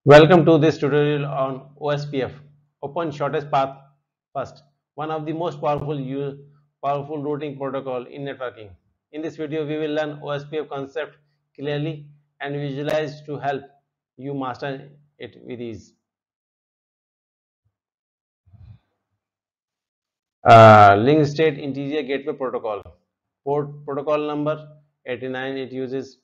Welcome to this tutorial on OSPF, Open Shortest Path First, one of the most powerful routing protocol in networking. In this video, we will learn OSPF concept clearly and visualize to help you master it with ease. Link State Integer Gateway Protocol, port protocol number 89. It uses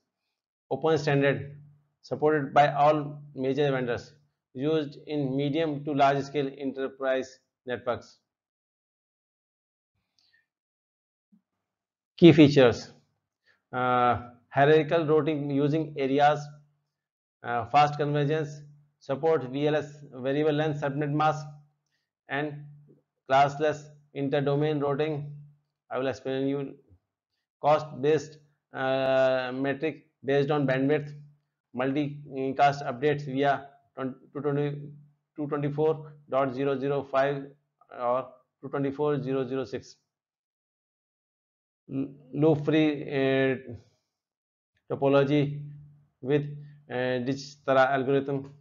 open standard supported by all major vendors, used in medium to large scale enterprise networks. Key features: hierarchical routing using areas, fast convergence, support VLS variable length subnet mask, and classless inter-domain routing. I will explain you. Cost based metric based on bandwidth, multicast updates via 224.005 or 224.006. Loop free topology with Dijkstra algorithm.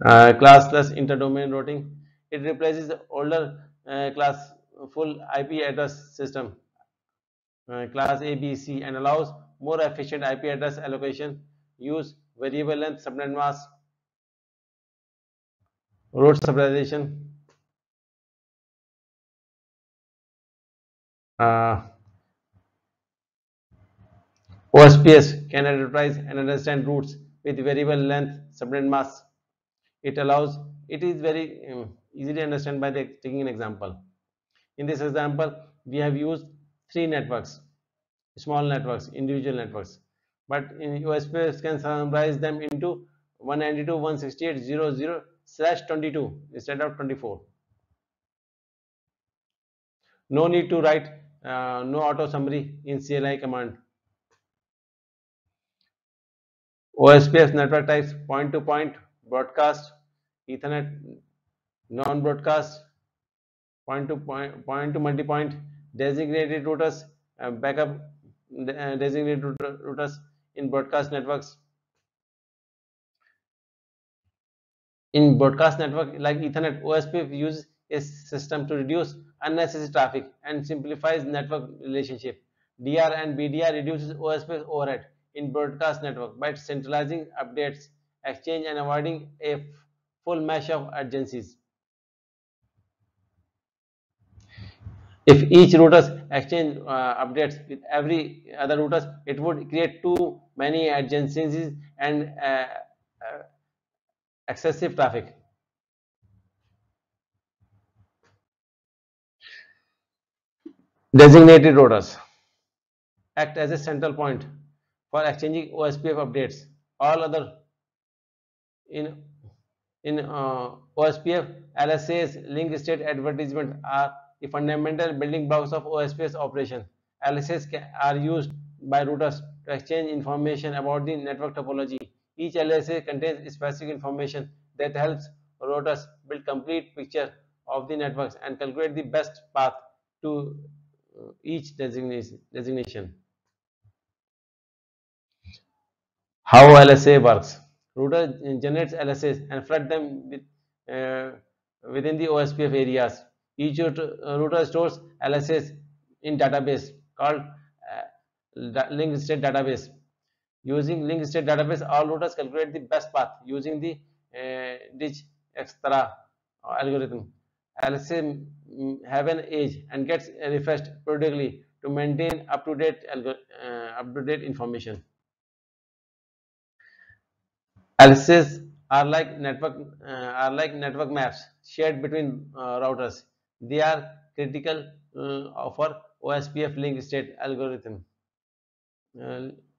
Classless interdomain routing. It replaces the older class full IP address system, class A, B, C, and allows more efficient IP address allocation. Use variable length subnet mask, route summarization. OSPF can enterprise and understand routes with variable length subnet mask. It is very easily understand by taking an example. In this example, we have used three networks, small networks, individual networks, but in OSPF can summarize them into 192.168.0.0/22 instead of 24. No need to write no auto summary in CLI command. OSPF network types: point to point, broadcast, Ethernet, non-broadcast, point to multi-point, designated routers, backup designated routers in broadcast networks. In broadcast network like Ethernet, OSPF uses a system to reduce unnecessary traffic and simplifies network relationship. DR and BDR reduces OSPF overhead in broadcast network by centralizing updates, exchange, and avoiding a full mesh of agencies. If each routers exchange updates with every other routers, it would create too many adjacencies and excessive traffic. Designated routers act as a central point for exchanging OSPF updates. All other in OSPF, LSA's link state advertisement are the fundamental building blocks of OSPF operation. LSAs are used by routers to exchange information about the network topology. Each LSA contains specific information that helps routers build complete picture of the networks and calculate the best path to each designation. How LSA works: router generates LSAs and flood them within the OSPF areas. Each router stores LSAs in database called link state database. Using link state database, all routers calculate the best path using the Dijkstra algorithm. LSA have an age and gets refreshed periodically to maintain up-to-date information. LSAs are like network maps shared between routers. They are critical for OSPF link state algorithm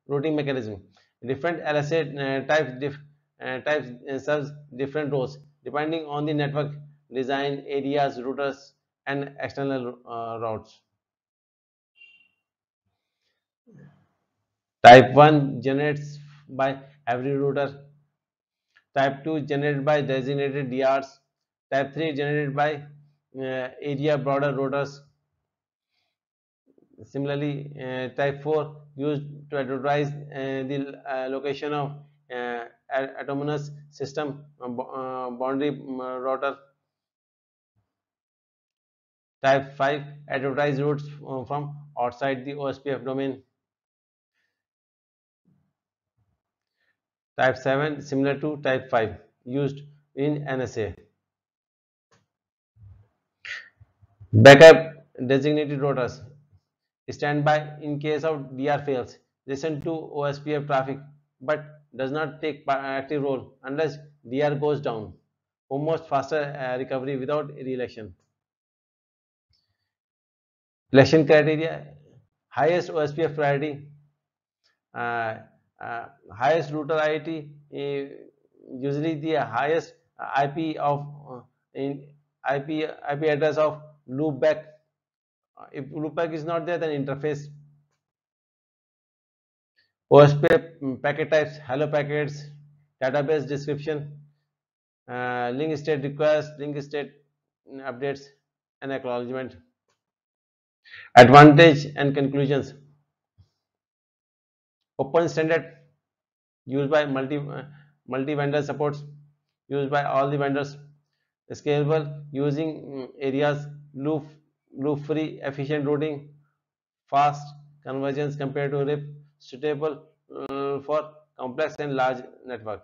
routing mechanism. Different LSA types serves different roles depending on the network design, areas, routers, and external routes. Type 1 generates by every router. Type 2 generated by designated DRs. Type 3 generated by area border routers. Similarly, type 4 used to advertise the location of autonomous system boundary router. Type 5, advertise routes from outside the OSPF domain. Type 7, similar to type 5, used in NSA. Backup designated routers. Standby in case of DR fails. Listen to OSPF traffic but does not take active role unless DR goes down. Almost faster recovery without re-election. Election criteria: highest OSPF priority, uh, highest router IIT, usually the highest IP of in IP address of loopback. If loopback is not there, then interface. OSPF packet types: hello packets, database description, link state request, link state updates, and acknowledgement. Advantage and conclusions: open standard used by multi vendor supports, used by all the vendors. Scalable, using areas, loop free, efficient routing, fast convergence compared to RIP, suitable for complex and large network.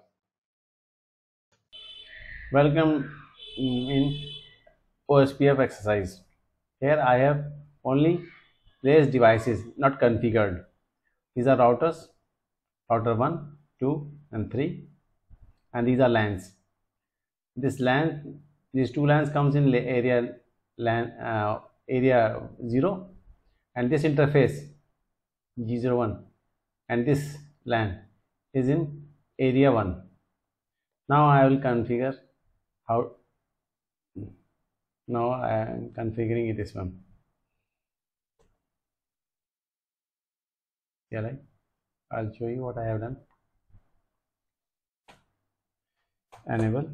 Welcome in OSPF exercise. Here I have only placed devices, not configured. These are routers, router 1, 2 and 3, and these are LANs. This LAN, these two LANs comes in area LAN area 0, and this interface G01 and this LAN is in area 1. Now I will configure how. Now I am configuring this one. Yeah, right. I'll show you what I have done. Enable,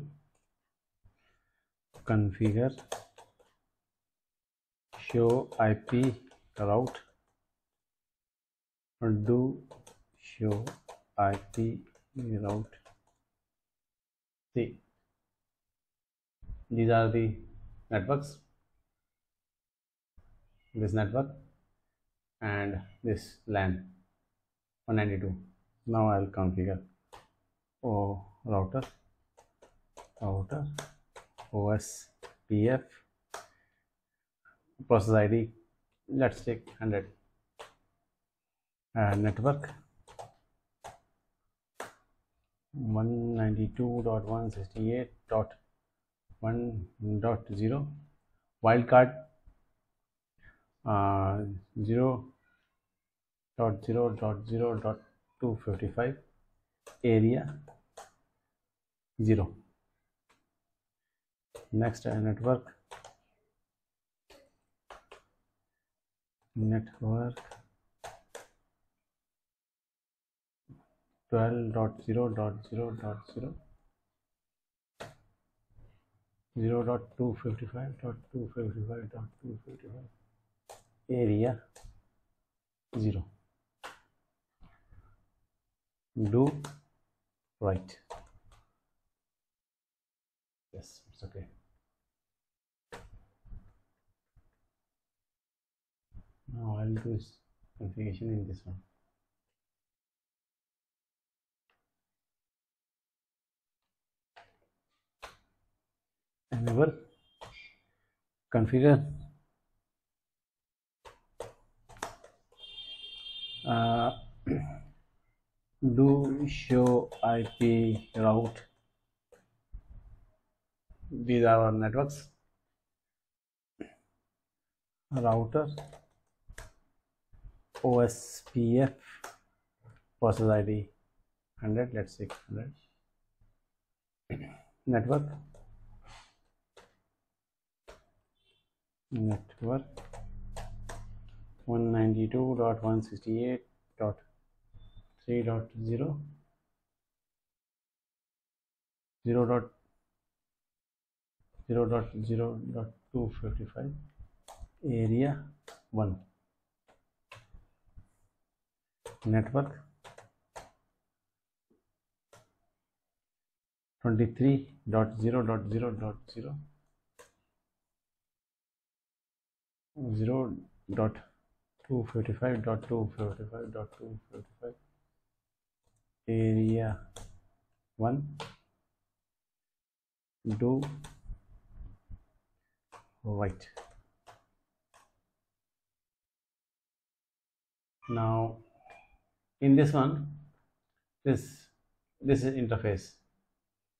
configure, show IP route, do show IP route. See, these are the networks, this network and this LAN 192. Now I will configure router OSPF, process ID, let's take 100, network 192.168.1.0, wildcard 0.0.0.255, area 0. Next, network 12.0.0.0 0.255.255.255, area 0. Do right. Yes, it's okay. Now I'll do this configuration in this one. Enable, configure, do show IP route. These are our networks. Router OSPF, process ID 100, let's say 100. Network 192.168.3.0 0.0.0.255, area 1. Network 23.0.0.0 0.255.255.255 area 1 do right. Now in this one, this is interface.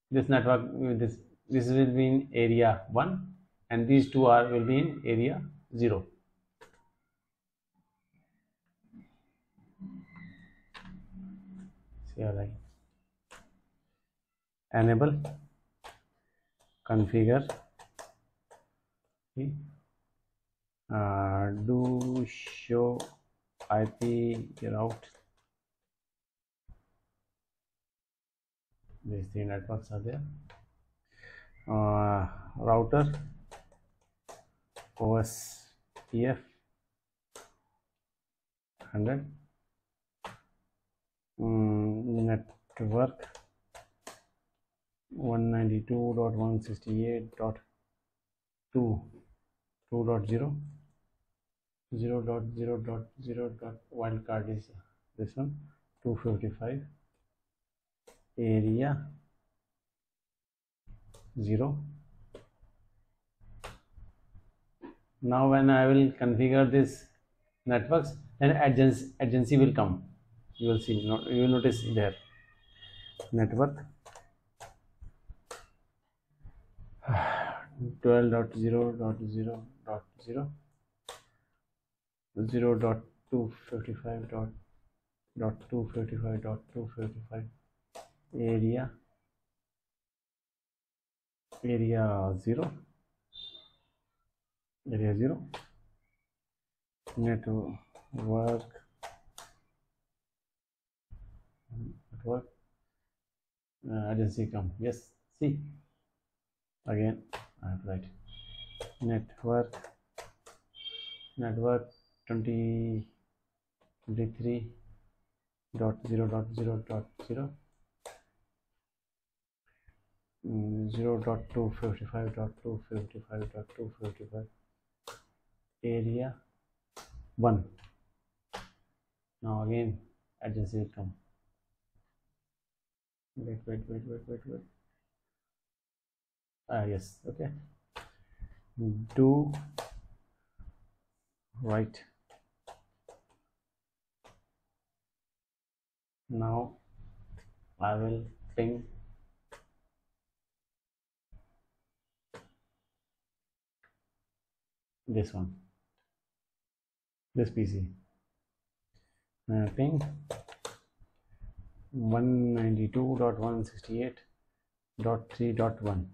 This network, this will be in area 1 and these two will be in area 0. CLI enable configure do show IP route. These three networks are there. Router OSPF 100 network 192.168.2.0 0.0.0. wildcard is this one 255 area 0. Now when I will configure this networks, then adjacency will come. You will see, you will notice there network 12.0.0.0 0.255.255.255 area 0 network adjacency come. Yes, see again I have write network 2023.0.0.0 0.255.255.255 area 1. Now again adjacency will come. Wait. Yes, okay. Do right. Now I will ping this one, this PC. Ping 192.168.3.1.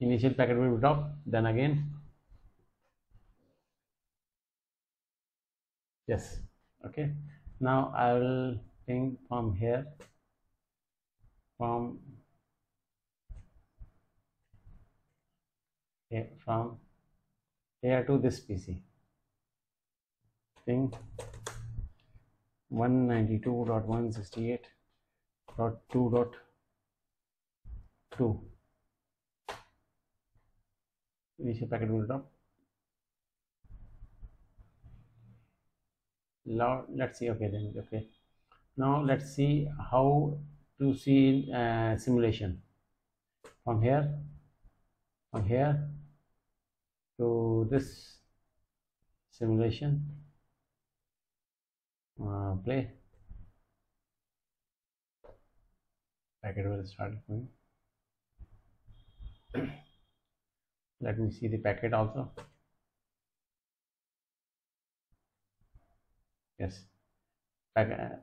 Initial packet will drop, then again yes, okay. Now I will ping from here, from here to this PC. Ping 192.168.2.2. Initial packet will drop. Now let's see. Okay, then okay. Now let's see how to see simulation from here to this simulation. Play. Packet will start going. Let me see the packet also. Yes, packet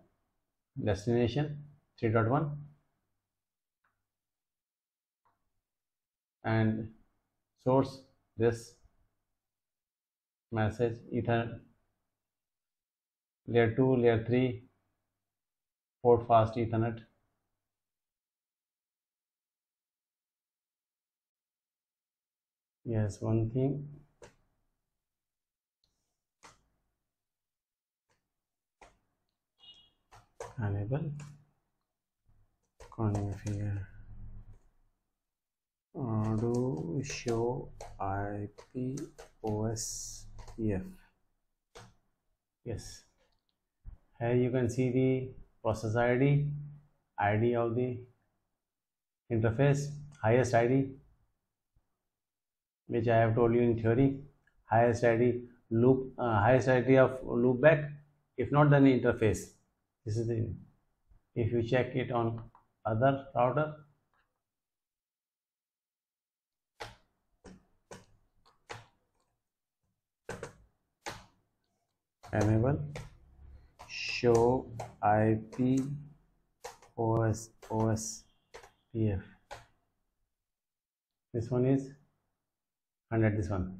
destination 3.1 and source this message Ethernet layer 2, layer 3, port fast Ethernet. Yes, one thing. Enable configure do show IP OSPF. Yes, here you can see the process ID of the interface, highest ID, which I have told you in theory, highest ID highest ID of loopback. If not, then interface. This is the. If you check it on other router, enable show IP OSPF. This one is 100.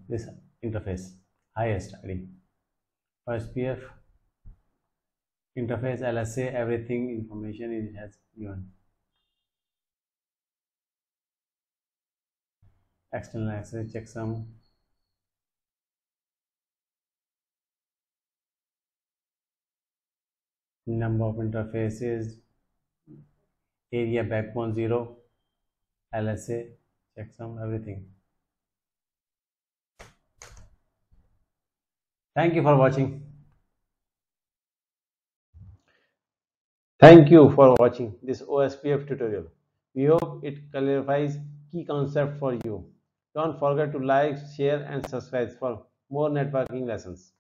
This interface, highest ID. OSPF interface LSA, everything information it has given. External access checksum. Number of interfaces, area backbone 0, LSA, checksum, everything. Thank you for watching. Thank you for watching this OSPF tutorial. We hope it clarifies key concepts for you. Don't forget to like, share and subscribe for more networking lessons.